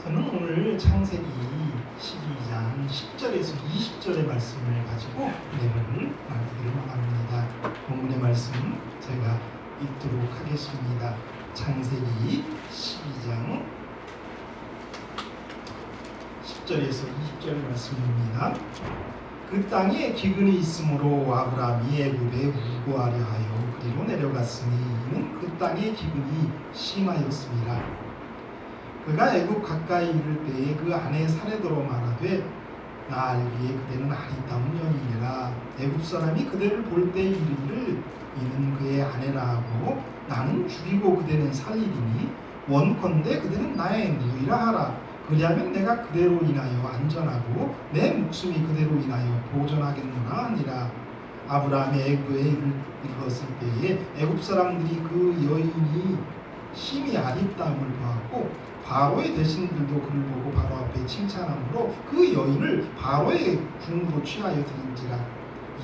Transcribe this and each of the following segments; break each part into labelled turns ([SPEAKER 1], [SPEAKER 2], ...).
[SPEAKER 1] 저는 오늘 창세기 12장 10절에서 20절의 말씀을 가지고 은혜를 나누기를 합니다. 본문의 말씀 제가 읽도록 하겠습니다. 창세기 12장 10절에서 20절 말씀입니다. 그 땅에 기근이 있으므로 아브라함이 애굽에 우거하려 하여 그리로 내려갔으니 이는 그 땅에 기근이 심하였습니다. 그가 애굽 가까이 이를 때에 그 아내 사레도로 말하되 나 알기에 그대는 아리따운 여인이라 애굽 사람이 그대를 볼 때 이르기를 이는 그의 아내라 하고 나는 죽이고 그대는 살리리니 원컨대 그대는 나의 누이라 하라. 그리하면 내가 그대로 인하여 안전하고 내 목숨이 그대로 인하여 보존하겠노라 하니라. 아브라함이 애굽에 이르렀을 때에 애굽 사람들이 그 여인이 심히 아리따움을 보았고 바로의 대신들도 그를 보고 바로 앞에 칭찬하므로 그 여인을 바로의 궁으로 취하여 드린지라.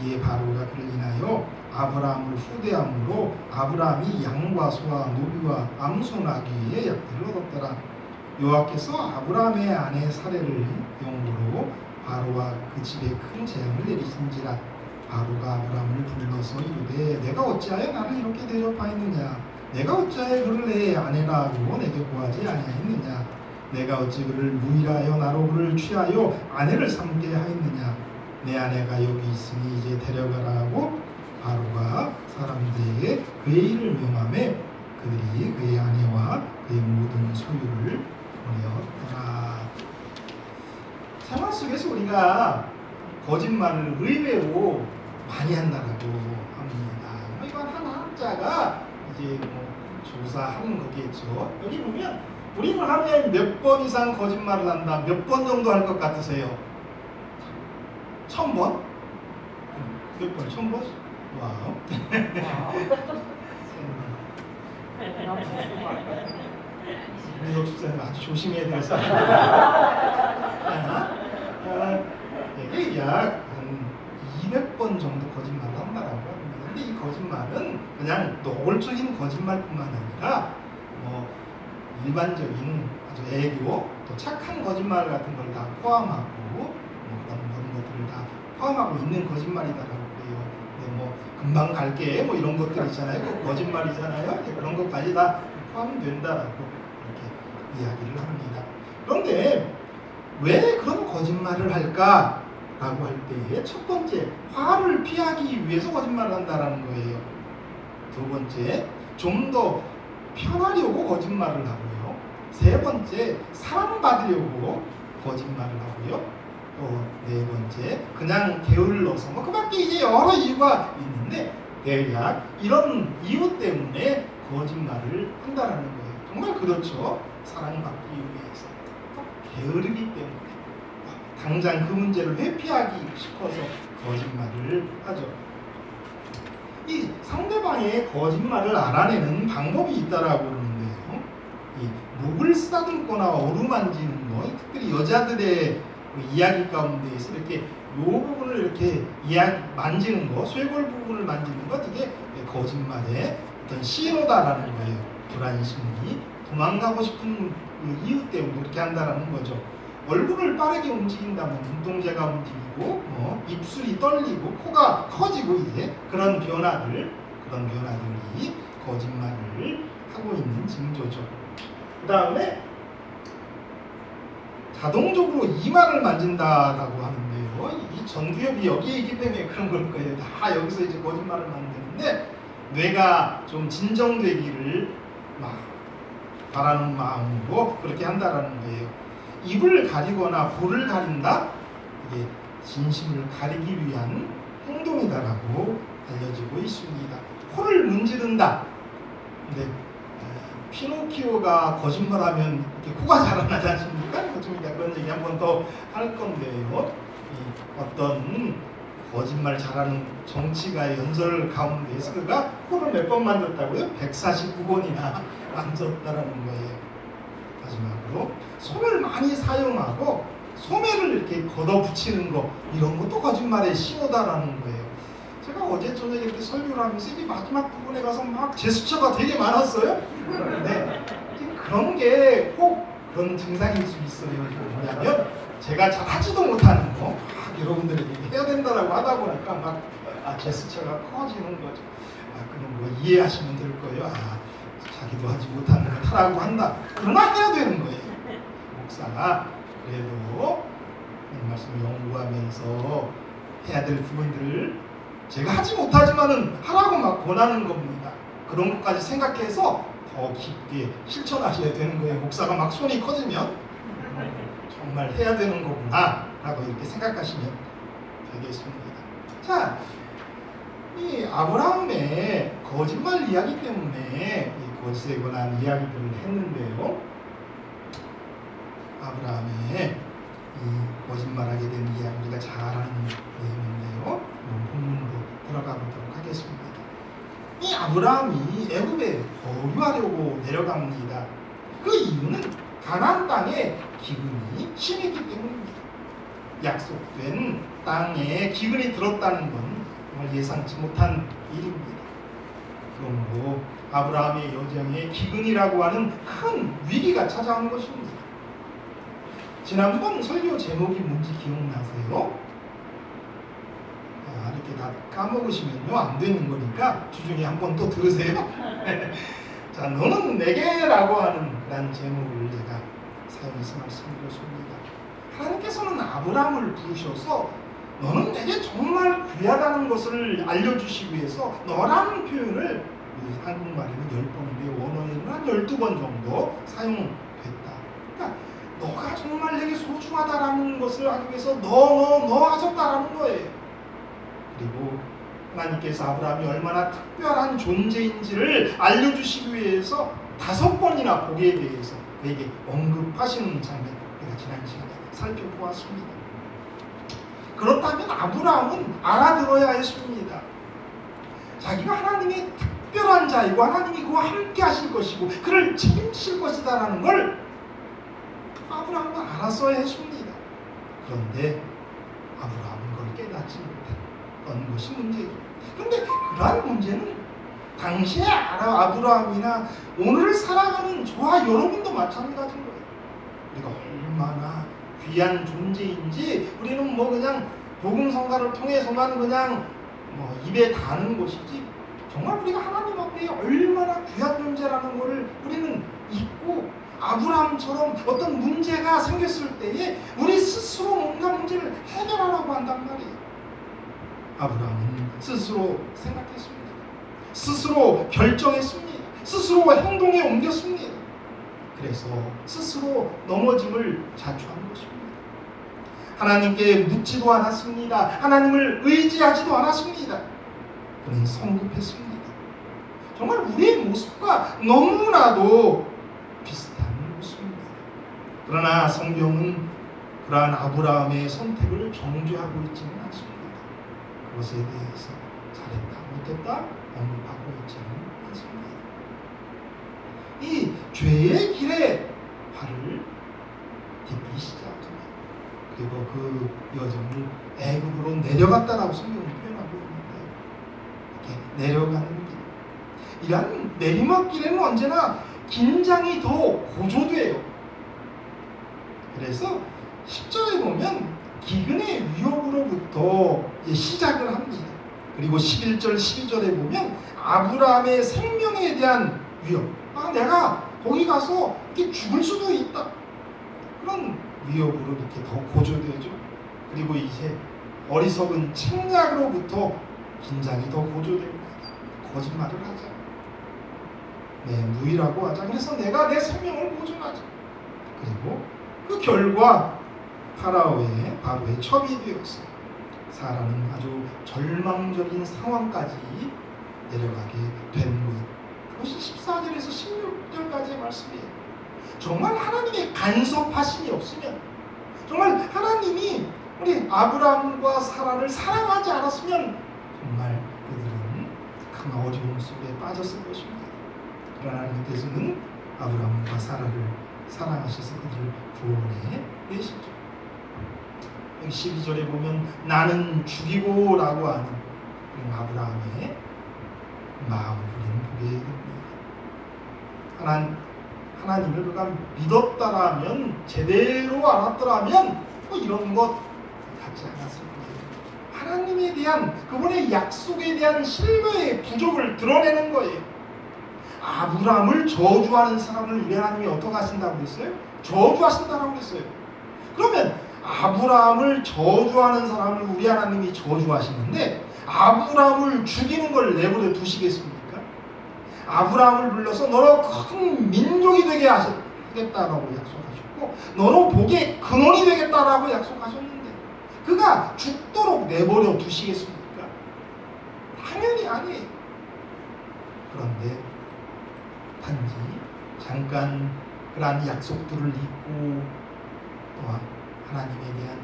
[SPEAKER 1] 이에 바로가 그를 인하여 아브라함을 후대함으로 아브라함이 양과 소와 노비와 암소 나귀의 약들을 얻었더라. 여호와께서 아브라함의 아내 사레를 영으로 바로와 그 집에 큰 재앙을 내리신지라. 바로가 아브라함을 불러서 이르되 내가 어찌하여 나를 이렇게 대접하였느냐. 내가 어찌하여 그를 내 아내라 하고 내게 고하지 아니하였느냐. 내가 어찌 그를 누이라 하여 나로 그를 취하여 아내를 삼게 하였느냐. 내 아내가 여기 있으니 이제 데려가라 하고 바로가 사람들에게 그의 일을 명하매 그들이 그의 아내와 그의 모든 소유를 보내었더라. 생활 속에서 우리가 거짓말을 의외로 많이 한다라고 합니다. 이건 한 학자가 이제 조사하는 거겠죠. 여기 보면 우리는 하루에 몇 번 이상 거짓말을 한다. 몇 번 정도 할 것 같으세요? 1000번? 몇 번? 1000번? 와우. 우리 집사님 아주 조심해야 될 사람입니다. 이게 약 200번 정도 거짓말을 한다라고 합니다. 근데 이 거짓말은 그냥 노골적인 거짓말뿐만 아니라 일반적인 아주 애교 또 착한 거짓말 같은 걸 다 포함하고 그런 것들을 다 포함하고 있는 거짓말이다라고 해요. 금방 갈게 이런 것들 있잖아요. 그 거짓말이잖아요. 그런 것까지 다 포함된다라고 이렇게 이야기를 합니다. 그런데 왜 그런 거짓말을 할까? 라고 할 때에 첫 번째, 화를 피하기 위해서 거짓말을 한다라는 거예요. 두 번째, 좀 더 편하려고 거짓말을 하고요. 세 번째, 사랑받으려고 거짓말을 하고요. 또 네 번째, 그냥 게을러서 그 밖에 이제 여러 이유가 있는데 대략 이런 이유 때문에 거짓말을 한다라는 거예요. 정말 그렇죠. 사랑받기 위해서, 게으르기 때문에, 당장 그 문제를 회피하기 싶어서 거짓말을 하죠. 이 상대방의 거짓말을 알아내는 방법이 있다라고 그러는데요. 이 목을 쓰다듬거나 어루만지는 거, 특별히 여자들의 이야기 가운데에서 이렇게 이 부분을 이렇게 만지는 거, 쇄골 부분을 만지는 것, 이게 거짓말의 어떤 신호다라는 거예요. 불안심이 도망가고 싶은 그 이유 때문에 그렇게 한다라는 거죠. 얼굴을 빠르게 움직인다면 눈동자가 움직이고 입술이 떨리고 코가 커지고 이제 그런 변화들이 거짓말을 하고 있는 징조죠. 그 다음에 자동적으로 이마를 만진다라고 하는데요. 이 전두엽이 여기에 있기 때문에 그런 걸 거예요. 다 여기서 이제 거짓말을 만드는데 뇌가 좀 진정되기를 바라는 마음으로 그렇게 한다라는 거예요. 입을 가리거나 볼을 가린다? 이게 진심을 가리기 위한 행동이다라고 알려지고 있습니다. 코를 문지른다. 근데 피노키오가 거짓말하면 이렇게 코가 자라나지 않습니까? 그런 얘기 한 번 더 할 건데요. 어떤 거짓말 잘하는 정치가의 연설 가운데에서 그가 코를 몇 번 만졌다고요? 149번이나 만졌다라는 거예요. 마지막으로 손을 많이 사용하고 소매를 이렇게 걷어붙이는 거, 이런 것도 거짓말의 신호다라는 거예요. 제가 어제 저녁에 이렇게 설교를 하면서 이 마지막 부분에 가서 막 제스처가 되게 많았어요. 네. 그런 게 꼭 그런 증상일 수 있어요. 뭐냐면 제가 잘 하지도 못하는 거 막 여러분들에게 해야 된다라고 하다 보니까 막 제스처가 커지는 거죠. 그럼 뭐 이해하시면 될 거예요. 자기도 하지 못하는 걸 하라고 한다. 그러나 해야 되는 거예요. 목사가 그래도 이 말씀을 연구하면서 해야 될 부분들을 제가 하지 못하지만은 하라고 막 권하는 겁니다. 그런 것까지 생각해서 더 깊게 실천하셔야 되는 거예요. 목사가 막 손이 커지면 정말 해야 되는 거구나 라고 이렇게 생각하시면 되겠습니다. 자, 이 아브라함의 거짓말 이야기 때문에 이 거짓에 관한 이야기들을 했는데요. 아브라함의 이 거짓말하게 된 이야기 우리가 잘 아는 내용인데요. 본문으로 들어가 보도록 하겠습니다. 이 아브라함이 애굽에 거류하려고 내려갑니다. 그 이유는 가나안 땅에 기근이 심했기 때문입니다. 약속된 땅에 기근이 들었다는 건 정말 예상치 못한 일입니다. 그러므로 아브라함의 여정에 기근이라고 하는 큰 위기가 찾아온 것입니다. 지난번 설교 제목이 뭔지 기억나세요? 이렇게 다 까먹으시면요 안 되는 거니까 주중에 한 번 또 들으세요. 자, 너는 내게라고 하는 그런 제목을 제가 사용해서 말씀드렸습니다. 하나님께서는 아브라함을 부르셔서 너는 내게 정말 귀하다는 것을 알려주시기 위해서 너라는 표현을 한국말에는 10번인데 원어에는 한 12번 정도 사용됐다. 그러니까 너가 정말 내게 소중하다라는 것을 하기 위해서 너 하셨다라는 거예요. 그리고 하나님께서 아브라함이 얼마나 특별한 존재인지를 알려주시기 위해서 5번이나 복에 대해서 그에게 언급하시는 장면 우리가 지난 시간에 살펴보았습니다. 그렇다면 아브라함은 알아들어야 했습니다. 자기가 하나님의 특별한 자이고 하나님이 그와 함께 하실 것이고 그를 책임질 것이다라는 걸 아브라함은 알았어야 했습니다. 그런데 아브라함은 그걸 깨닫지 못했던 것이 문제죠. 그런데 그러한 문제는 당시의 아브라함이나 오늘을 살아가는 저와 여러분도 마찬가지인 거예요. 우리가 얼마나 귀한 존재인지 우리는 뭐 그냥 복음성가를 통해서만 그냥 뭐 입에 다는 것이지 정말 우리가 하나님 앞에 얼마나 귀한 존재라는 것을 우리는 잊고 아브라함처럼 어떤 문제가 생겼을 때에 우리 스스로 뭔가 문제를 해결하라고 한단 말이에요. 아브라함은 스스로 생각했습니다. 스스로 결정했습니다. 스스로 행동에 옮겼습니다. 그래서 스스로 넘어짐을 자초한 것입니다. 하나님께 묻지도 않았습니다. 하나님을 의지하지도 않았습니다. 그는 성급했습니다. 정말 우리의 모습과 너무나도 비슷한 모습입니다. 그러나 성경은 그러한 아브라함의 선택을 정죄하고 있지는 않습니다. 그것에 대해서 잘했다, 못했다 언급하고 있지는 않습니다. 이 죄의 길에 발을 딛기 시작합니다. 그리고 그 여정을 애굽으로 내려갔다라고 성경은 표현하고 있는데 이렇게 내려가는 길, 이러한 내리막길에는 언제나 긴장이 더 고조돼요. 그래서 10절에 보면 기근의 위협으로부터 시작을 합니다. 그리고 11절, 12절에 보면 아브라함의 생명에 대한 위협, 내가 거기 가서 이렇게 죽을 수도 있다, 그런 위협으로 이렇게 더 고조되죠. 그리고 이제 어리석은 책략으로부터 긴장이 더 고조됩니다. 거짓말을 하자, 무의라고 하자, 그래서 내가 내 생명을 보존하자. 그리고 그 결과 바로의 첩이 되었어요. 사라는 아주 절망적인 상황까지 내려가게 된 것. 그것이 14절에서 16절까지의 말씀이에요. 정말 하나님의 간섭하심이 없으면, 정말 하나님이 우리 아브라함과 사라를 사랑하지 않았으면 정말 그들은 큰 어려움 속에 빠졌을 것입니다. 그러나 하나님께서는 아브라함과 사라를 사랑하셔서 그들을 구원해 내시죠. 12절에 보면 나는 죽이고 라고 하는 아브라함의 마음을 우리는 보게 됩니다. 하나님을 그가 믿었다라면, 제대로 알았더라면 이런 것 갖지 않았을 거예요. 하나님에 대한 그분의 약속에 대한 신뢰의 부족을 드러내는 거예요. 아브라함을 저주하는 사람을 우리 하나님이 어떻게 하신다고 그랬어요? 저주하신다고 그랬어요. 그러면 아브라함을 저주하는 사람을 우리 하나님이 저주하시는데 아브라함을 죽이는 걸 내버려 두시겠습니까? 아브라함을 불러서 너로 큰 민족이 되게 하겠다라고 약속하셨고 너로 복의 근원이 되겠다라고 약속하셨는데 그가 죽도록 내버려 두시겠습니까? 당연히 아니에요. 그런데 단지 잠깐 그러한 약속들을 잊고 또한 하나님에 대한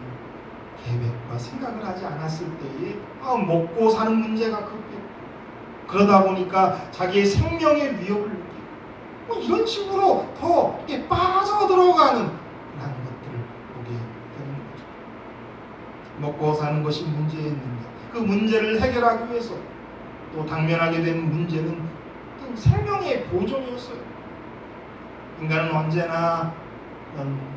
[SPEAKER 1] 계획과 생각을 하지 않았을 때에 먹고 사는 문제가 급했고 그러다 보니까 자기의 생명의 위협을 느끼고 이런 식으로 더 빠져들어가는 그런 것들을 보게 되는 거죠. 먹고 사는 것이 문제였는데 그 문제를 해결하기 위해서 또 당면하게 된 문제는 또 생명의 보존이었어요. 인간은 언제나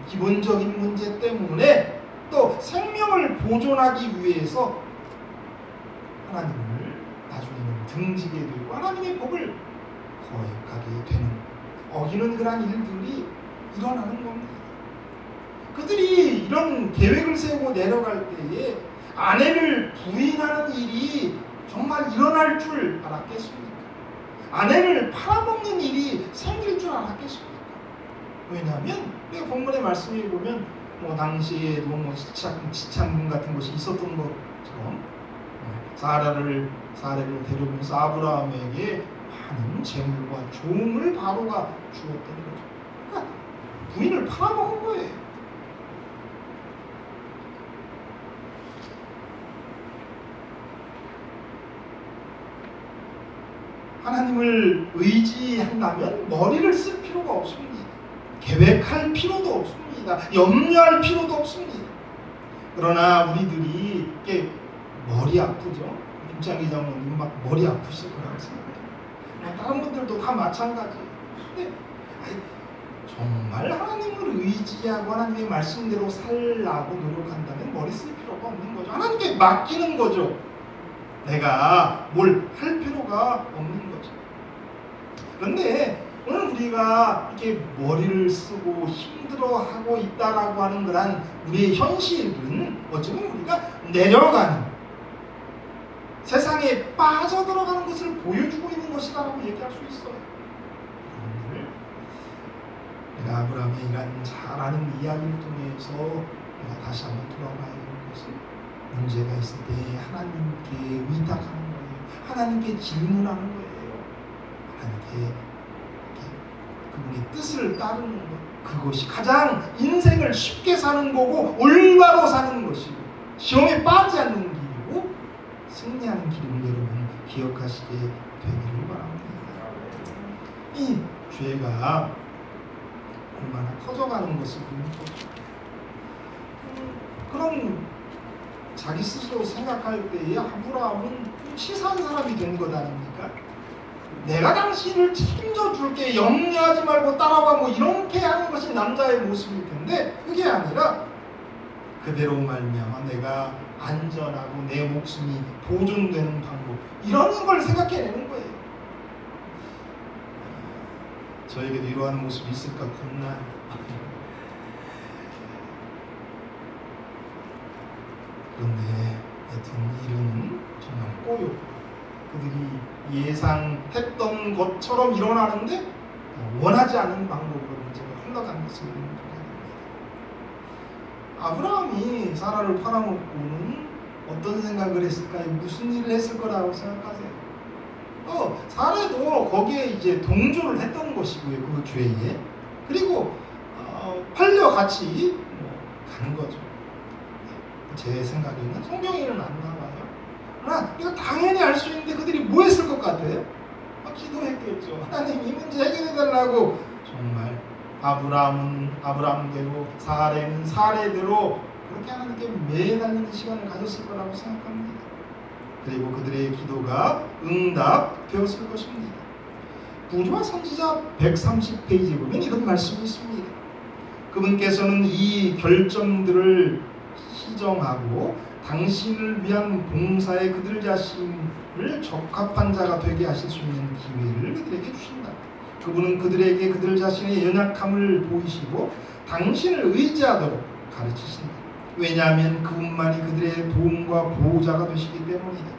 [SPEAKER 1] 기본적인 문제 때문에 또 생명을 보존하기 위해서 하나님을 나중에는 등지게 되고 하나님의 법을 거역하게 되는 어기는 그런 일들이 일어나는 겁니다. 그들이 이런 계획을 세우고 내려갈 때에 아내를 부인하는 일이 정말 일어날 줄 알았겠습니까? 아내를 팔아먹는 일이 생길 줄 알았겠습니까? 왜냐하면 본문의 말씀에 보면 당시에도 지참금 같은 것이 있었던 것처럼 사례를 데려오면서 아브라함에게 많은 재물과 종을 바로가 주었던 거죠. 그러니까 부인을 팔아먹은 거예요. 하나님을 의지한다면 머리를 쓸 필요가 없습니다. 계획할 필요도 없습니다. 염려할 필요도 없습니다. 그러나 우리들이 이렇게 머리 아프죠? 김창기 장로님 막 머리 아프실 거라고 생각해요. 다른 분들도 다 마찬가지예요. 근데 정말 하나님을 의지하고 하나님의 말씀대로 살라고 노력한다면 머리 쓸 필요가 없는 거죠. 하나님께 맡기는 거죠. 내가 뭘 할 필요가 없는 거죠. 그런데 오늘 우리가 이렇게 머리를 쓰고 힘들어하고 있다라고 하는 그런 우리의 현실은 어쩌면 우리가 내려가는 세상에 빠져들어가는 것을 보여주고 있는 것이라고 얘기할 수 있어요. 오늘 내가 아브라함의 이런 잘 아는 이야기를 통해서 내가 다시 한번 돌아봐야 되는 것은 문제가 있을 때 하나님께 의탁하는 거예요. 하나님께 질문하는 거예요. 하나님께 그분의 뜻을 따르는 것. 그것이 가장 인생을 쉽게 사는 거고 올바로 사는 것이고 시험에 빠지지 않는 길이고 승리하는 길임을 여러분 기억하시게 되기를 바랍니다. 이 죄가 얼마나 커져가는 것을 보는 거죠. 그런 자기 스스로 생각할 때에 아브라함은 치사한 사람이 된 것 아닙니까? 내가 당신을 책임져 줄게 염려하지 말고 따라와 이렇게 하는 것이 남자의 모습일 텐데 그게 아니라 그대로 말미암아 내가 안전하고 내 목숨이 보존되는 방법 이런 걸 생각해내는 거예요. 저에게도 이러한 모습이 있을까 겁나요. 그런데 하여튼 일은 정말 꼬였고 그들이 예상했던 것처럼 일어나는데 원하지 않은 방법으로 문제가 흘러간 것을 보게 됩니다. 아브라함이 사라를 팔아먹고는 어떤 생각을 했을까요? 무슨 일을 했을 거라고 생각하세요? 사라도 거기에 이제 동조를 했던 것이고요. 그 죄에. 그리고 팔려 같이 간 거죠. 제 생각에는 성경에는 안 나와요. 그러나 이거 당연히 알 수 있는데 그들이 뭐 했을 것 같아요? 기도했겠죠. 하나님 이 문제 해결해달라고. 정말 아브라함은 아브라함대로 사례는 사례대로 그렇게 하나님께 매달리는 시간을 가졌을 거라고 생각합니다. 그리고 그들의 기도가 응답되었을 것입니다. 구주와 선지자 130페이지에 보면 이런 말씀이 있습니다. 그분께서는 이 결정들을 시정하고 당신을 위한 봉사에 그들 자신을 적합한 자가 되게 하실 수 있는 기회를 그들에게 주신다. 그분은 그들에게 그들 자신의 연약함을 보이시고 당신을 의지하도록 가르치신다. 왜냐하면 그분만이 그들의 도움과 보호자가 되시기 때문이다.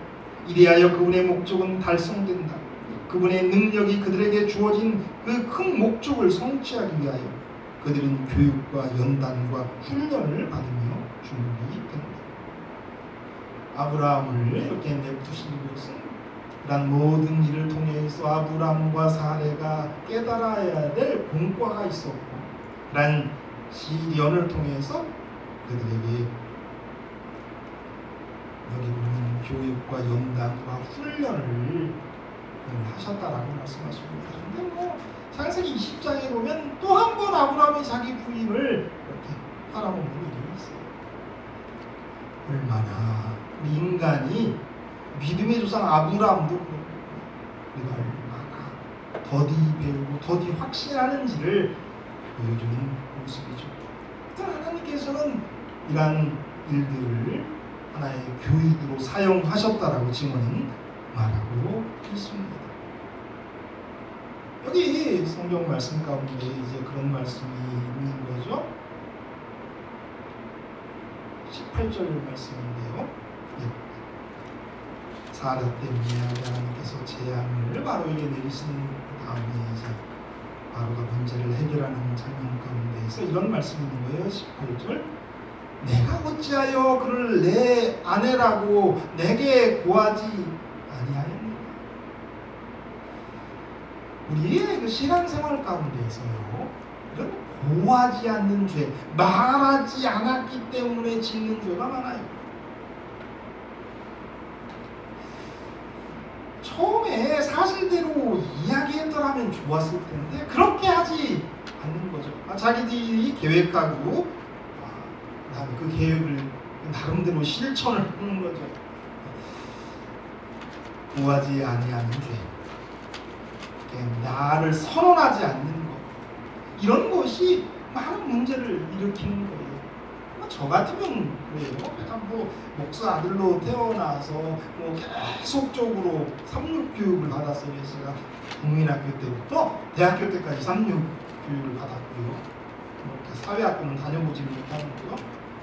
[SPEAKER 1] 이리하여 그분의 목적은 달성된다. 그분의 능력이 그들에게 주어진 그 큰 목적을 성취하기 위하여 그들은 교육과 연단과 훈련을 받으며 준비된다. 아브라함을 이렇게 내두신 것은 이런 모든 일을 통해서 아브라함과 사레가 깨달아야 될 공과가 있었고, 그런 시련을 통해서 그들에게 여기 보면 교육과 연단과 훈련을 하셨다라고 말씀하십니다. 그런데 창세기 20장에 보면 또 한 번 아브라함이 자기 부인을 이렇게 팔아먹는 일이 있어요. 얼마나 인간이 믿음의 조상 아브라함도 우리가 얼마나 더디 배우고 더디 확신하는지를 보여주는 모습이죠. 하나님께서는 이러한 일들을 하나의 교육으로 사용하셨다라고 증언은 말하고 있습니다. 여기 성경 말씀 가운데 이제 그런 말씀이 있는 거죠. 18절 말씀인데요. 사라 때문에 하나님께서 재앙을 바로에게 내리신 다음에 이제 바로가 문제를 해결하는 장면 가운데에서 이런 말씀이 있는 거예요. 18절. 내가 어찌하여 그를 내 아내라고 내게 고하지 아니하였느냐. 우리의 그 신앙생활 가운데에서요, 이런 고하지 않는 죄, 말하지 않았기 때문에 짓는 죄가 많아요. 처음에 사실대로 이야기했더라면 좋았을 텐데 그렇게 하지 않는 거죠. 자기들이 계획하고 그다음에 그 계획을 나름대로 실천을 하는 거죠. 구하지 아니하는 죄, 나를 선언하지 않는 것, 이런 것이 많은 문제를 일으키는 거예요. 저 같으면 그래요. 내가 목사 아들로 태어나서 계속적으로 삼육교육을 받았어요. 제가 국민학교 때부터 대학교 때까지 삼육교육을 받았고요. 사회학교는 다녀보지 못하고요.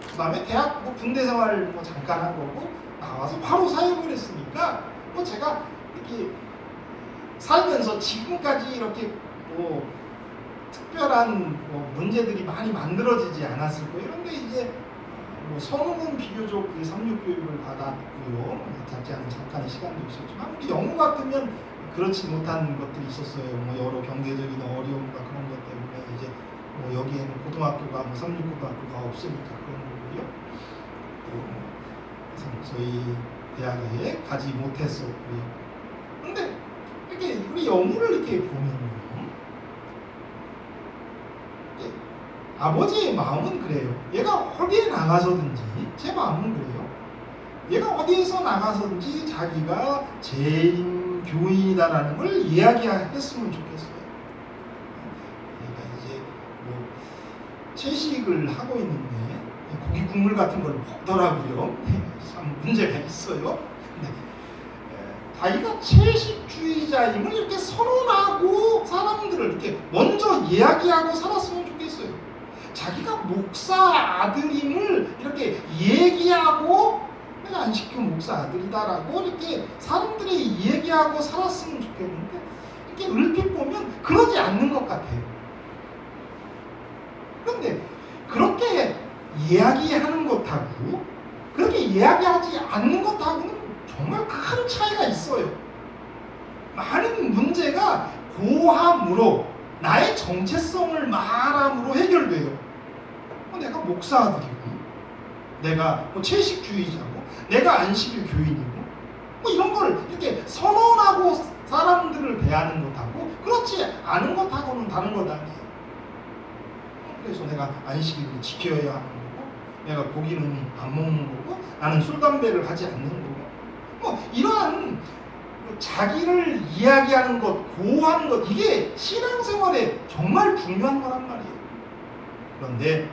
[SPEAKER 1] 그 다음에 대학 군대 생활 잠깐 한 거고 나와서 바로 사역을 했으니까 제가 이렇게 살면서 지금까지 이렇게 특별한 문제들이 많이 만들어지지 않았을 거예요. 그런데 이제 선우는 비교적 삼육교육을 받았고요. 작지 않은 잠깐의 시간도 있었지만 우리 영우 같으면 그렇지 못한 것들이 있었어요. 여러 경제적인 어려움과 그런 것 때문에 이제 여기에는 고등학교가 삼육고등학교가 없으니까 그런 거고요. 저희 대학에 가지 못했었고요. 그런데 이렇게 우리 영우를 이렇게 보면요, 아버지의 마음은 그래요. 얘가 어디에 나가서든지, 제 마음은 그래요. 얘가 어디에서 나가서든지 자기가 재림 교인이다라는 걸 이야기했으면 좋겠어요. 얘가 이제 채식을 하고 있는데 고기 국물 같은 걸 먹더라고요. 참 문제가 있어요. 자기가 채식주의자임을 이렇게 선언하고 사람들을 이렇게 먼저 이야기하고 살았으면 좋겠어요. 자기가 목사 아들임을 이렇게 얘기하고 내가 안식교 목사 아들이다라고 이렇게 사람들이 얘기하고 살았으면 좋겠는데 이렇게 얼핏 보면 그러지 않는 것 같아요. 그런데 그렇게 이야기하는 것하고 그렇게 이야기하지 않는 것하고는 정말 큰 차이가 있어요. 많은 문제가 고함으로 나의 정체성을 말함으로 해결돼요. 내가 목사 아들이고 내가 채식주의자고 내가 안식일 교인이고 이런 걸 이렇게 선언하고 사람들을 대하는 것하고 그렇지 않은 것하고는 다른 것 아니에요. 그래서 내가 안식일을 지켜야 하는 거고 내가 고기는 안 먹는 거고 나는 술 담배를 하지 않는 거고 이러한 자기를 이야기하는 것, 고하는 것, 이게 신앙생활에 정말 중요한 거란 말이에요. 그런데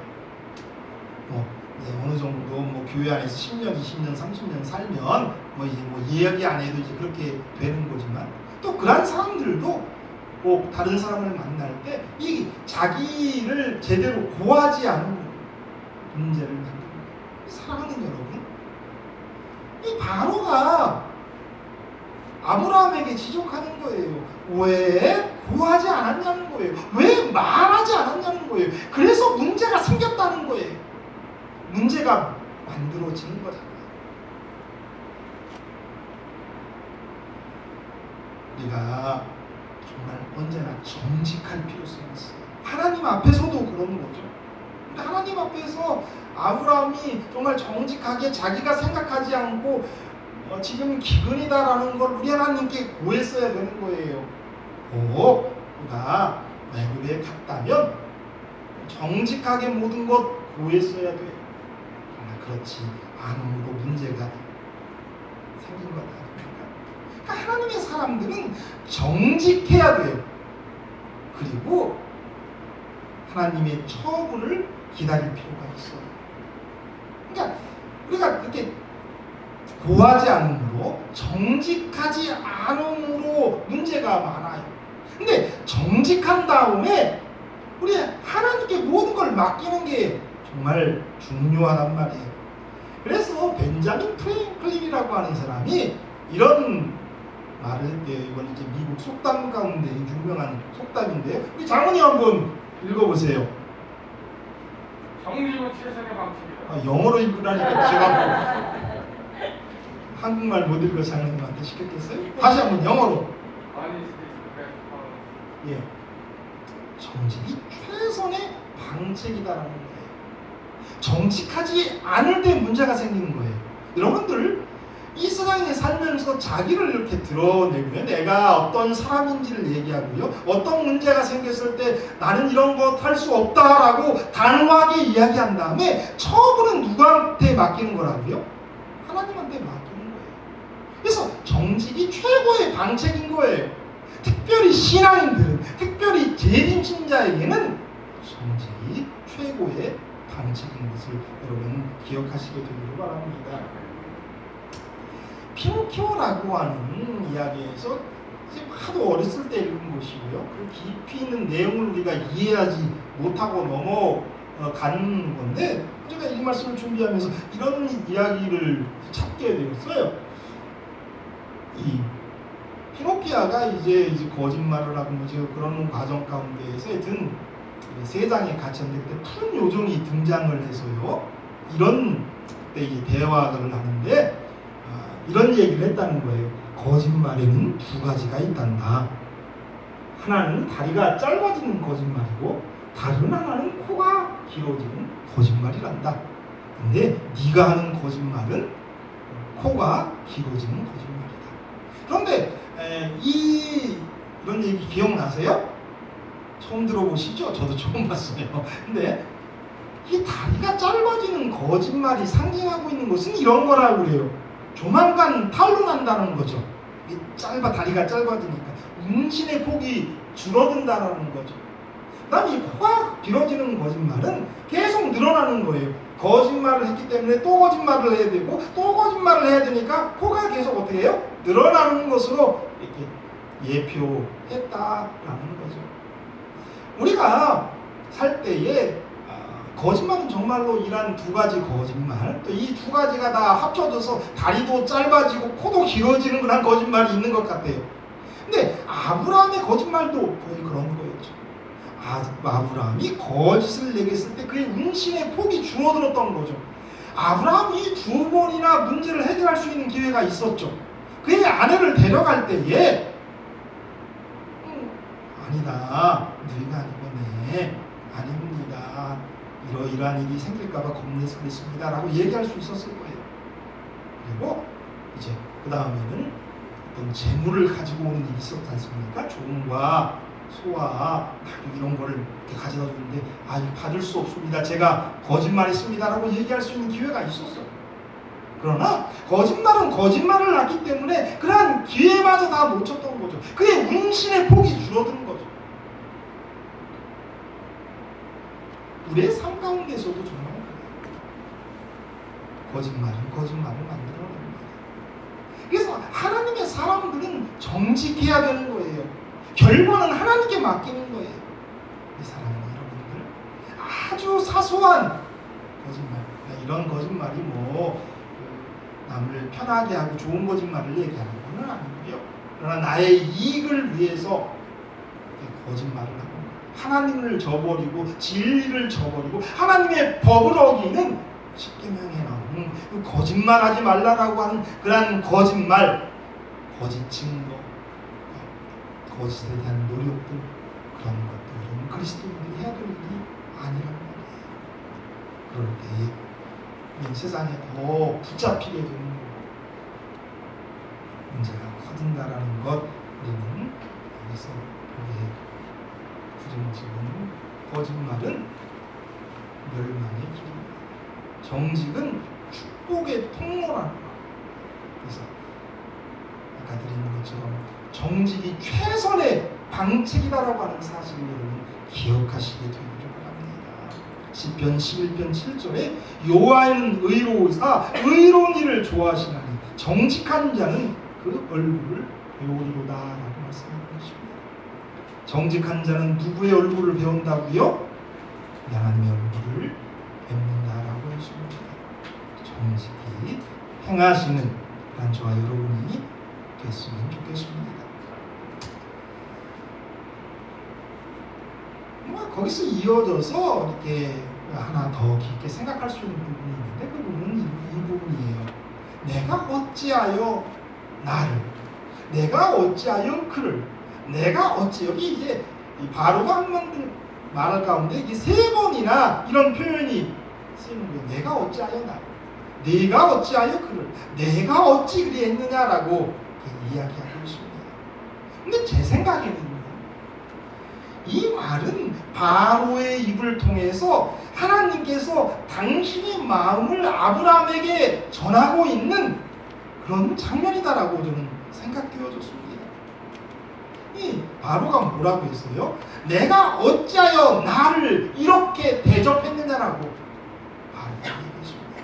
[SPEAKER 1] 어느 정도 교회 안에서 10년, 20년, 30년 살면 이제 이야기 안 해도 이제 그렇게 되는 거지만, 또 그런 사람들도 꼭 다른 사람을 만날 때 이 자기를 제대로 고하지 않은 문제를 만드는 거예요. 사랑하는 여러분, 이 바로가 아브라함에게 지적하는 거예요. 왜 구하지 않았냐는 거예요. 왜 말하지 않았냐는 거예요. 그래서 문제가 생겼다는 거예요. 문제가 만들어지는 거잖아요. 우리가 정말 언제나 정직할 필요성이 있어요. 하나님 앞에서도 그러는 거죠. 하나님 앞에서 아브라함이 정말 정직하게 자기가 생각하지 않고 지금 기근이다라는 걸 우리 하나님께 고했어야 되는 거예요. 그가 애굽에 갔다면 정직하게 모든 것 고했어야 돼요. 정말 그렇지 않음으로 문제가 생긴 것 아닙니까? 그러니까 하나님의 사람들은 정직해야 돼요. 그리고 하나님의 처분을 기다릴 필요가 있어요. 그러니까 우리가 이렇게 고하지 않음으로, 정직하지 않음으로 문제가 많아요. 근데 정직한 다음에 우리 하나님께 모든 걸 맡기는 게 정말 중요하단 말이에요. 그래서 벤자민 프랭클린이라고 하는 사람이 이런 말을 했대요. 이건 이제 미국 속담 가운데 유명한 속담인데요. 우리 장모님 한번 읽어보세요.
[SPEAKER 2] 정직은 최선의 방식이다.
[SPEAKER 1] 영어로 읽으라니까 제가 한국말 못 읽어 장모님한테 시켰겠어요? 다시 한번 영어로. 예, 정직이 최선의 방책이다라는 거예요. 정직하지 않을 때 문제가 생기는 거예요. 여러분들 이 세상에 살면서 자기를 이렇게 드러내고요, 내가 어떤 사람인지를 얘기하고요, 어떤 문제가 생겼을 때 나는 이런 것 할 수 없다라고 단호하게 이야기한 다음에 처분은 누구한테 맡기는 거라고요? 하나님한테 맡기는 거예요. 그래서 정직이 최고의 방책인 거예요. 특별히 신앙인들은, 특별히 재림신자에게는 정직이 최고의 방책인 것을 여러분 기억하시게 되기를 바랍니다. 피노키오라고 하는 이야기에서 하도 어렸을 때 읽은 것이고요, 그 깊이 있는 내용을 우리가 이해하지 못하고 넘어가는 건데, 제가 이 말씀을 준비하면서 이런 이야기를 찾게 되었어요. 이 피노키오가 이제 거짓말을 하고 그런 과정 가운데에서 하여튼 세상에 갇혔는데 그때 푸른 요정이 등장을 해서요, 이런 때 이제 대화를 하는데 이런 얘기를 했다는 거예요. 거짓말에는 두 가지가 있단다. 하나는 다리가 짧아지는 거짓말이고 다른 하나는 코가 길어지는 거짓말이란다. 근데 네가 하는 거짓말은 코가 길어지는 거짓말이다. 그런데 이런 얘기 기억나세요? 처음 들어보시죠? 저도 처음 봤어요. 근데 이 다리가 짧아지는 거짓말이 상징하고 있는 것은 이런 거라고 그래요. 조만간 탄로난다는 거죠. 다리가 짧아지니까 운신의 폭이 줄어든다는 거죠. 그 다음에 이 코가 길어지는 거짓말은 계속 늘어나는 거예요. 거짓말을 했기 때문에 또 거짓말을 해야 되고 또 거짓말을 해야 되니까 코가 계속 어떻게 해요? 늘어나는 것으로 이렇게 예표했다라는 거죠. 우리가 살 때에 거짓말은 정말로 이런 두 가지 거짓말, 또 이 두 가지가 다 합쳐져서 다리도 짧아지고 코도 길어지는 그런 거짓말이 있는 것 같아요. 근데 아브라함의 거짓말도 거의 그런 거였죠. 아브라함이 거짓을 얘기했을 때 그의 운신의 폭이 줄어들었던 거죠. 아브라함이 두 번이나 문제를 해결할 수 있는 기회가 있었죠. 그의 아내를 데려갈 때에 아니다, 너희가 아니거네, 아닙니다, 이러이러한 일이 생길까봐 겁내서 그랬습니다 라고 얘기할 수 있었을 거예요. 그리고 이제 그 다음에는 어떤 재물을 가지고 오는 일이 있었지 않습니까? 종과 소와 낙엽 이런 거를 이렇게 가져다 주는데 이거 받을 수 없습니다, 제가 거짓말했습니다 라고 얘기할 수 있는 기회가 있었어요. 그러나 거짓말은 거짓말을 낳기 때문에 그러한 기회마저 다 놓쳤던 거죠. 그의 운신의 폭이 줄어든 거죠. 우리의 삶 가운데서도 정말 거짓말은 거짓말을 만들어냅니다. 그래서 하나님의 사람들은 정직해야 되는 거예요. 결과는 하나님께 맡기는 거예요. 이 사랑하는 여러분들, 아주 사소한 거짓말, 이런 거짓말이 남을 편하게 하고 좋은 거짓말을 얘기하는 건 아니고요. 그러나 나의 이익을 위해서 거짓말을 하고 하나님을 저버리고 진리를 저버리고 하나님의 법을 어기는 십계명에 나오는 그 거짓말하지 말라라고 하는 그러한 거짓말, 거짓 증거, 거짓에 대한 노력들, 그런 것들은 그리스도인들이 해야 될 일이 아니란 말이에요. 그럴 때에 이 세상에 더 붙잡히게 되는 거고 문제가 커진다라는 것, 우리는 여기서 보게 부정직은 거짓말은 멸망의 길입니다. 정직은 축복의 통로라는 것. 그래서 아까 드린 것처럼 정직이 최선의 방책이다라고 하는 사실을 여러분 기억하시게 되기를 바랍니다. 시편 11편 7절에 여호와는 의로우사 의로운 일을 좋아하시나니 정직한 자는 그 얼굴을 배우리로다 라고 말씀하고 있습니다. 정직한 자는 누구의 얼굴을 배운다고요? 하나님의 얼굴을 배운다라고 했습니다. 정직히 행하시는 난 저와 여러분이 됐으면 좋겠습니다. 거기서 이어져서 이렇게 하나 더 깊게 생각할 수 있는 부분이 있는데 그 부분은 이 부분이에요. 내가 어찌하여 나를, 내가 어찌하여 그를, 내가 어찌, 여기 이제 바로가 한 말 가운데 이게 3번이나 이런 표현이 쓰이는 거예요. 내가 어찌하여 나를, 내가 어찌하여 그를, 내가 어찌 그리했느냐라고 이야기하고 있습니다. 근데 제 생각에는요, 이 말은 바로의 입을 통해서 하나님께서 당신의 마음을 아브라함에게 전하고 있는 그런 장면이다라고 저는 생각되어졌습니다. 이 바로가 뭐라고 했어요? 내가 어찌하여 나를 이렇게 대접했느냐라고 바로가 얘기했습니다.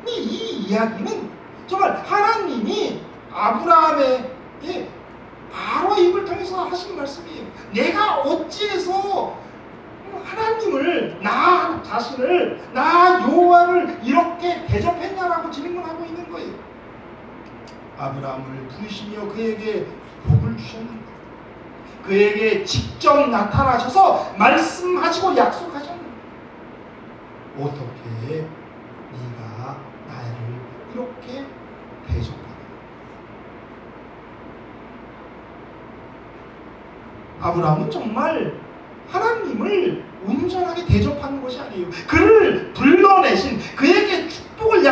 [SPEAKER 1] 이 이야기는 정말 하나님이 아브라함에게 바로의 입을 통해서 하신 말씀이에요. 내가 어찌해서 하나님을, 나 자신을, 나 여호와를 이렇게 대접했냐라고 질문하고 있는 거예요. 아브라함을 부르시며 그에게 복을 주셨는데, 그에게 직접 나타나셔서 말씀하시고 약속하셨는데, 어떻게 네가 나를 이렇게 대접하냐? 아브라함은 정말 하나님을 온전하게 대접하는 것이 아니에요. 그를 불러내신, 그에게 축복을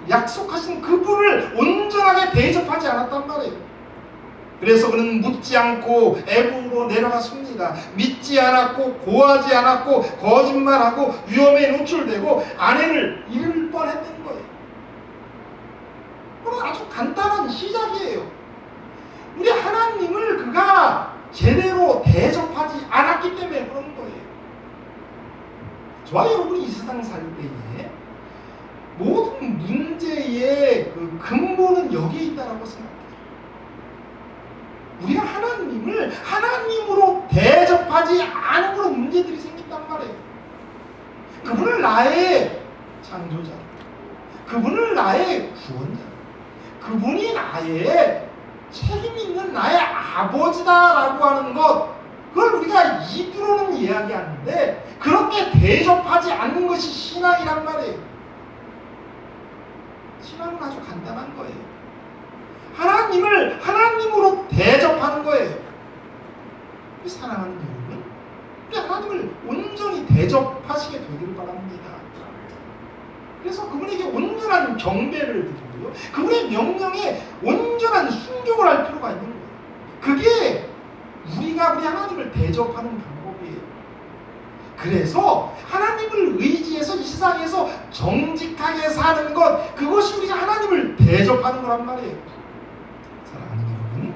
[SPEAKER 1] 약속하신 그분을 온전하게 대접하지 않았단 말이에요. 그래서 그는 묻지 않고 애굽으로 내려갔습니다. 믿지 않았고, 고하지 않았고, 거짓말하고, 위험에 노출되고 아내를 잃을 뻔했던 거예요. 그건 아주 간단한 시작이에요. 우리 하나님을 그가 제대로 대접하지 않았기 때문에 그런 거예요. 저와 여러분이 이 세상 살 때에 모든 문제의 그 근본은 여기에 있다라고 생각해요. 우리가 하나님을 하나님으로 대접하지 않은 그런 문제들이 생긴단 말이에요. 그분을 나의 창조자, 그분을 나의 구원자, 그분이 나의 책임 있는 나의 아버지다라고 하는 것, 그걸 우리가 입으로는 이야기하는데 그렇게 대접하지 않는 것이 신앙이란 말이에요. 신앙은 아주 간단한 거예요. 하나님을 하나님으로 대접하는 거예요. 사랑하는 여러분, 우리 하나님을 온전히 대접하시게 되기를 바랍니다. 그래서 그분에게 온전한 경배를 드리고요, 그분의 명령에 온전한 순종을 할 필요가 있는 거예요. 그게 우리가 우리 하나님을 대접하는 방법이에요. 그래서 하나님을 의지해서 이 세상에서 정직하게 사는 것, 그것이 우리가 하나님을 대접하는 거란 말이에요. 사랑하는 여러분,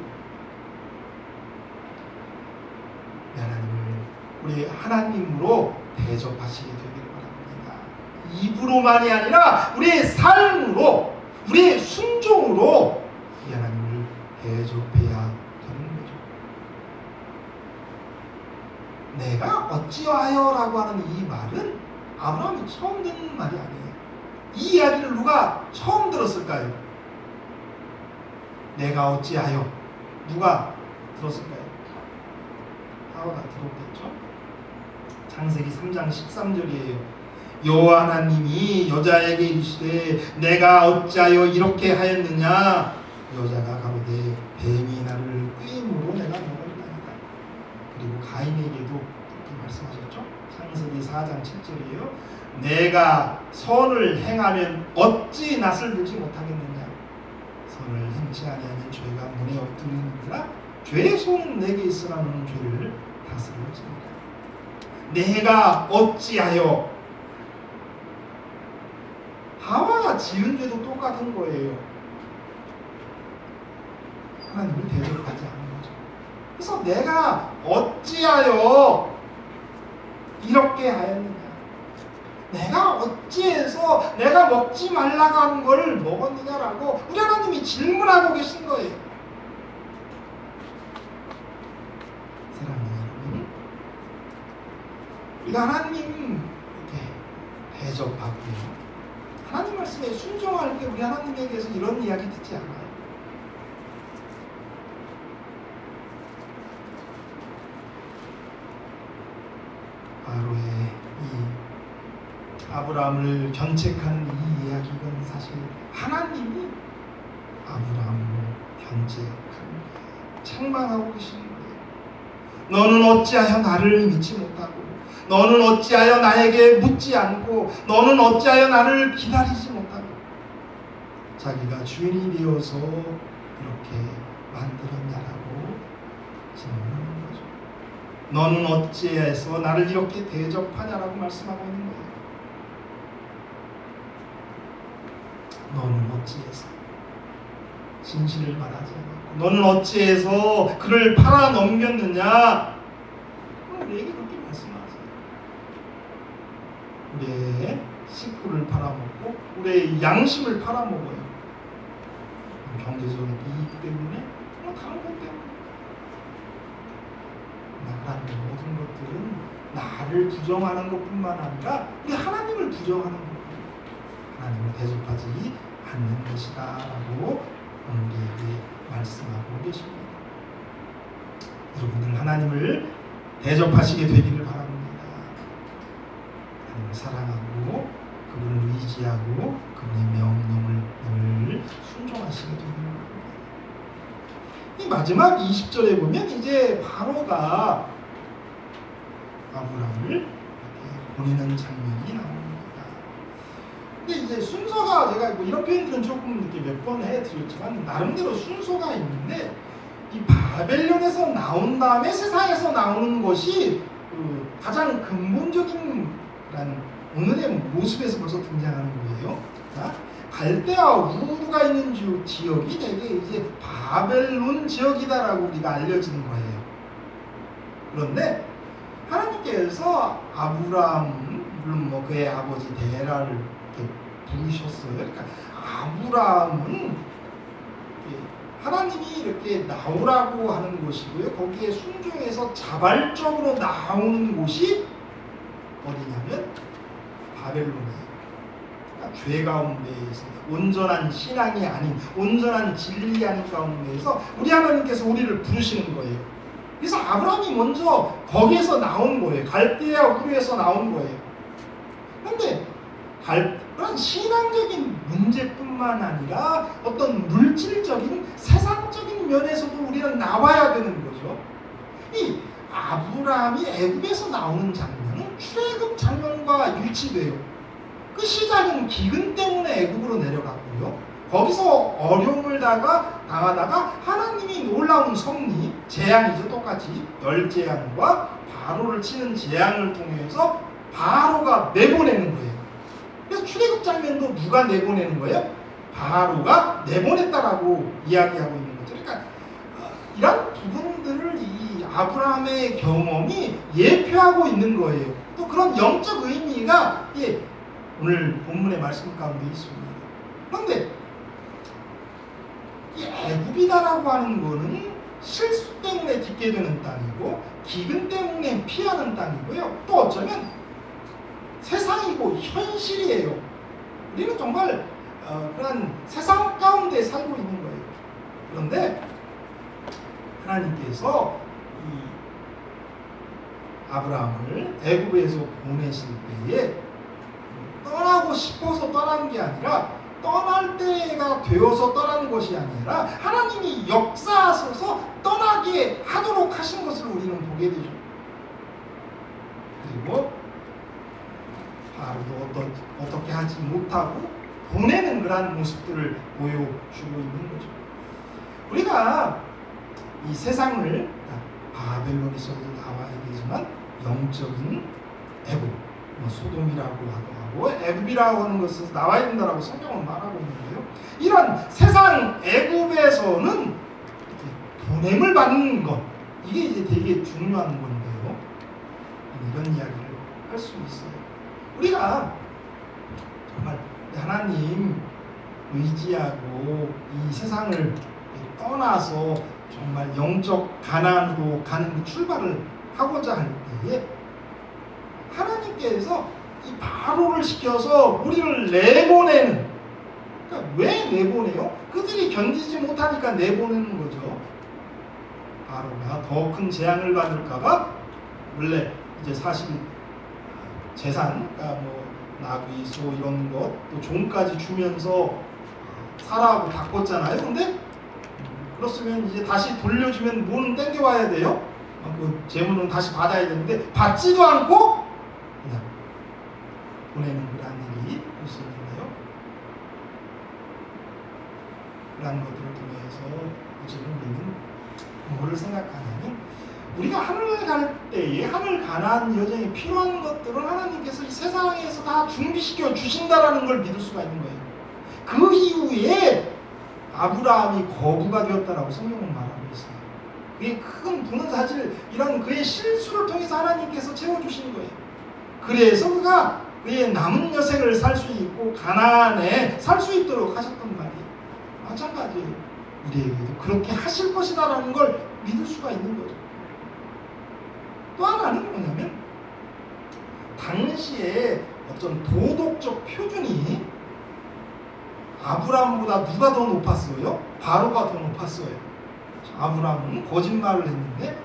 [SPEAKER 1] 하나님을 우리 하나님으로 대접하시게 되기를 바랍니다. 입으로만이 아니라 우리의 삶으로, 우리의 순종으로 이 하나님을 대접해야 되는 거죠. 내가 어찌하여 라고 하는 이 말은 아브라함이 처음 듣는 말이 아니에요. 이 이야기를 누가 처음 들었을까요? 내가 어찌하여, 누가 들었을까요? 하와가 들었겠죠. 창세기 3장 13절이에요. 여호와 하나님이 여자에게 이르시되 내가 어찌하여 이렇게 하였느냐. 여자가 가로되 뱀이 나를 꾀임으로 내가 먹었나이다. 그리고 가인에게도 그렇게 말씀하셨죠. 창세기 4장 7절이에요. 내가 선을 행하면 어찌 낯을 들지 못하겠느냐. 선을 행치 아니하면 죄가 문에 엎드리느니라. 죄의 손은 내게 있으나 너는 죄를 다스릴지니라. 내가 어찌하여, 하와가 지은 죄도 똑같은 거예요. 하나님을 대접하지 않는 거죠. 그래서 내가 어찌하여 이렇게 하였느냐, 내가 어찌해서 내가 먹지 말라고 한 걸 먹었느냐라고 우리 하나님이 질문하고 계신 거예요. 사랑하는 여러분, 우리가 하나님 이렇게 대접하고요, 하나님 말씀에 순종할 때 우리 하나님에게서 이런 이야기 듣지 않아요. 바로의 이 아브라함을 견책하는 이 이야기는 사실 하나님이 아브라함을 견책하는, 책망하고 계시는 거예요. 너는 어찌하여 나를 믿지 못하고, 너는 어찌하여 나에게 묻지 않고, 너는 어찌하여 나를 기다리지 못하고, 자기가 주인이 되어서 이렇게 만들었냐라고 질문하는 거죠. 너는 어찌해서 나를 이렇게 대접하냐라고 말씀하고 있는 거예요. 너는 어찌해서 진실을 말하지 않았고, 너는 어찌해서 그를 팔아 넘겼느냐. 우리에게 그렇게 말씀하세요. 우리의 식구를 팔아먹고 우리의 양심을 팔아먹어요. 경제적인 이익 때문에, 다른 것 때문에. 나라는 모든 것들은 나를 부정하는 것뿐만 아니라 우리 하나님을 부정하는 거예요. 하나님을 대접하지 않는 것이다 라고 우리에게 말씀하고 계십니다. 여러분들 하나님을 대접하시게 되기를 바랍니다. 하나님을 사랑하고 그분을 의지하고 그분의 명령을 늘 순종하시게 되기를 바랍니다. 이 마지막 20절에 보면 이제 바로가 아브라함을 보내는 장면이 나옵니다. 근데 이제 순서가, 제가 뭐 이런 표현들은 조금 이렇게 몇 번 해드렸지만 나름대로 순서가 있는데, 이 바벨론에서 나온 다음에 세상에서 나오는 것이 가장 근본적인 오늘의 모습에서 벌써 등장하는 거예요. 자, 갈대아 우르가 있는 지역이 되게 이제 바벨론 지역이다라고 우리가 알려지는 거예요. 그런데 하나님께서 아브라함, 물론 뭐 그의 아버지 데라를 이렇게 부르셨어요. 그러니까 아브라함은 하나님이 이렇게 나오라고 하는 곳이고요, 거기에 순종해서 자발적으로 나오는 곳이 어디냐면 바벨론이에요. 그러니까 죄 가운데에서 온전한 신앙이 아닌, 온전한 진리 아닌 가운데에서 우리 하나님께서 우리를 부르시는 거예요. 그래서 아브라함이 먼저 거기에서 나온 거예요. 갈대아 우르에서 나온 거예요. 그런데 그런 신앙적인 문제뿐만 아니라 어떤 물질적인 세상적인 면에서도 우리는 나와야 되는 거죠. 이 아브라함이 애굽에서 나오는 장면은 출애굽 장면과 일치돼요. 그 시작은 기근 때문에 애굽으로 내려갔고요, 거기서 어려움을 당하다가 하나님이 놀라운 섭리, 재앙이죠. 똑같이 열 재앙과 바로를 치는 재앙을 통해서 바로가 내보내는 거예요. 그래서 출애굽 장면도 누가 내보내는 거예요? 바로가 내보냈다라고 이야기하고 있는 거죠. 그러니까 이런 부분들을 이 아브라함의 경험이 예표하고 있는 거예요. 또 그런 영적 의미가 오늘 본문의 말씀 가운데 있습니다. 그런데 이 애굽이다라고 하는 거는 실수 때문에 딛게 되는 땅이고 기근 때문에 피하는 땅이고요. 또 어쩌면 세상이고 현실이에요. 우리는 정말 그런 세상 가운데 살고 있는 거예요. 그런데 하나님께서 이 아브라함을 애굽에서 보내실 때에 떠나고 싶어서 떠난 게 아니라 떠날 때가 되어서 떠나는 것이 아니라 하나님이 역사하셔서 떠나게 하도록 하신 것을 우리는 보게 되죠. 그리고 바로도 어떻게 하지 못하고 보내는 그러한 모습들을 보여주고 있는 거죠. 우리가 이 세상을 바벨론에서도 나와야 되지만 영적인 애굽, 소돔이라고 하고 애굽이라고 하는 것은 나와야 된다라고 성경은 말하고 있는데요. 이런 세상 애굽에서는 보냄을 받는 것, 이게 이제 되게 중요한 건데요. 이런 이야기를 할 수 있어요. 우리가 정말 하나님 의지하고 이 세상을 떠나서 정말 영적 가난으로 가는 출발을 하고자 할 때에 하나님께서 이 바로를 시켜서 우리를 내보내는, 그러니까 왜 내보내요? 그들이 견디지 못하니까 내보내는 거죠. 바로가 더 큰 재앙을 받을까봐 원래 이제 사실 재산, 그러니까 뭐 나귀, 소 이런 것, 또 종까지 주면서 사라하고 바꿨잖아요. 근데 그렇으면 이제 다시 돌려주면 뭐는 땡겨와야 돼요? 그 재물은 다시 받아야 되는데 받지도 않고 그냥 보내는 그런 일이 있었는데요. 그런 것들을 통해서 지금 우리는 뭐를 생각하냐면 우리가 하늘 갈 때에 하늘 가나안 여정에 필요한 것들은 하나님께서 이 세상에서 다 준비시켜 주신다라는 걸 믿을 수가 있는 거예요. 그 이후에 아브라함이 거부가 되었다라고 성경은 말하고 있어요. 그의 큰 부는 사실 이런 그의 실수를 통해서 하나님께서 채워주시는 거예요. 그래서 그가 그의 남은 여생을 살 수 있고 가나안에 살 수 있도록 하셨던 말이에요. 마찬가지예요. 우리에게도 그렇게 하실 것이다라는 걸 믿을 수가 있는 거죠. 또 하나는 뭐냐면 당시에 어떤 도덕적 표준이 아브라함보다 누가 더 높았어요? 바로가 더 높았어요. 아브라함은 거짓말을 했는데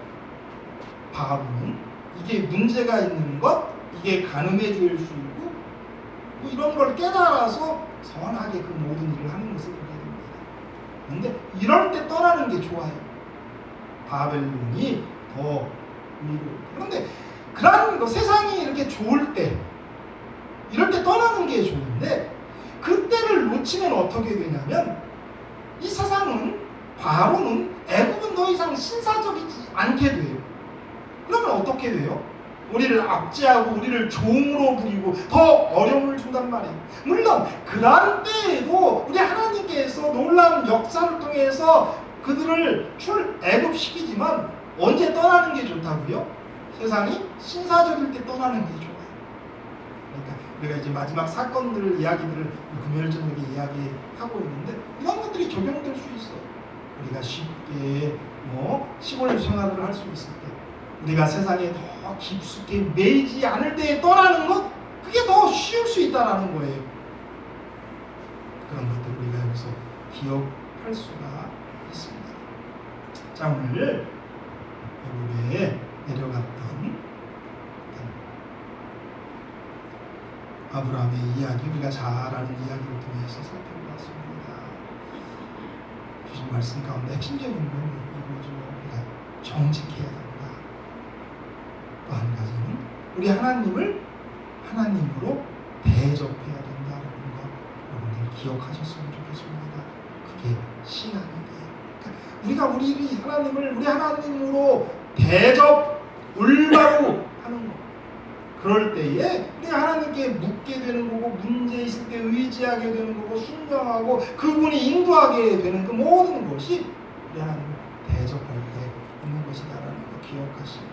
[SPEAKER 1] 바로는 이게 문제가 있는 것, 이게 가늠해질 수 있고 뭐 이런 걸 깨달아서 선하게 그 모든 일을 하는 것을 보게 됩니다. 그런데 이럴 때 떠나는 게 좋아요. 바벨론이 더 위로. 그런데 그런 거 세상이 이렇게 좋을 때 이럴 때 떠나는 게 좋은데 그때를 놓치면 어떻게 되냐면 이 세상은 바로는 애굽은 더 이상 신사적이지 않게 돼요. 그러면 어떻게 돼요? 우리를 압제하고 우리를 종으로 부리고 더 어려움을 준단 말이에요. 물론 그런 때에도 우리 하나님께서 놀라운 역사를 통해서 그들을 애굽시키지만 언제 떠나는 게 좋다고요? 세상이 신사적일 때 떠나는 게 좋아요. 그러니까 우리가 이제 마지막 사건들 이야기들을 금요일 저녁에 이야기하고 있는데 이런 것들이 적용될 수 있어요. 우리가 쉽게 시골 생활을 할 수 있을 때 우리가 세상에 더 깊숙이 매이지 않을 때에 떠나는 것, 그게 더 쉬울 수 있다는 거예요. 그런 것들을 우리가 여기서 기억할 수가 있습니다. 자, 오늘 애굽에 내려갔던 아브라함의 이야기, 우리가 잘 아는 이야기를 통해서 살펴보았습니다. 주신 말씀 가운데 핵심적인 건 이거죠. 우리가 정직해야 된다. 또 한 가지는 우리 하나님을 하나님으로 대접해야 된다는 것, 여러분들 기억하셨으면 좋겠습니다. 그게 신앙이에요. 그러니까 우리가 우리 하나님을 우리 하나님으로 대접하고 올바로 하는 거. 그럴 때에 우리가 하나님께 묻게 되는 거고 문제 있을 때 의지하게 되는 거고 순종하고 그분이 인도하게 되는 그 모든 것이 우리 하나님을 대적할 때 있는 것이다라는 거 기억하시고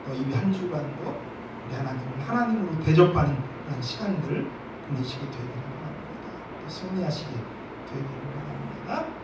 [SPEAKER 1] 또 이 한 주간도 우리 하나님을 하나님으로 대접하는 그런 시간들 보내시게 되기를 바랍니다. 또 승리하시게 되기를 바랍니다.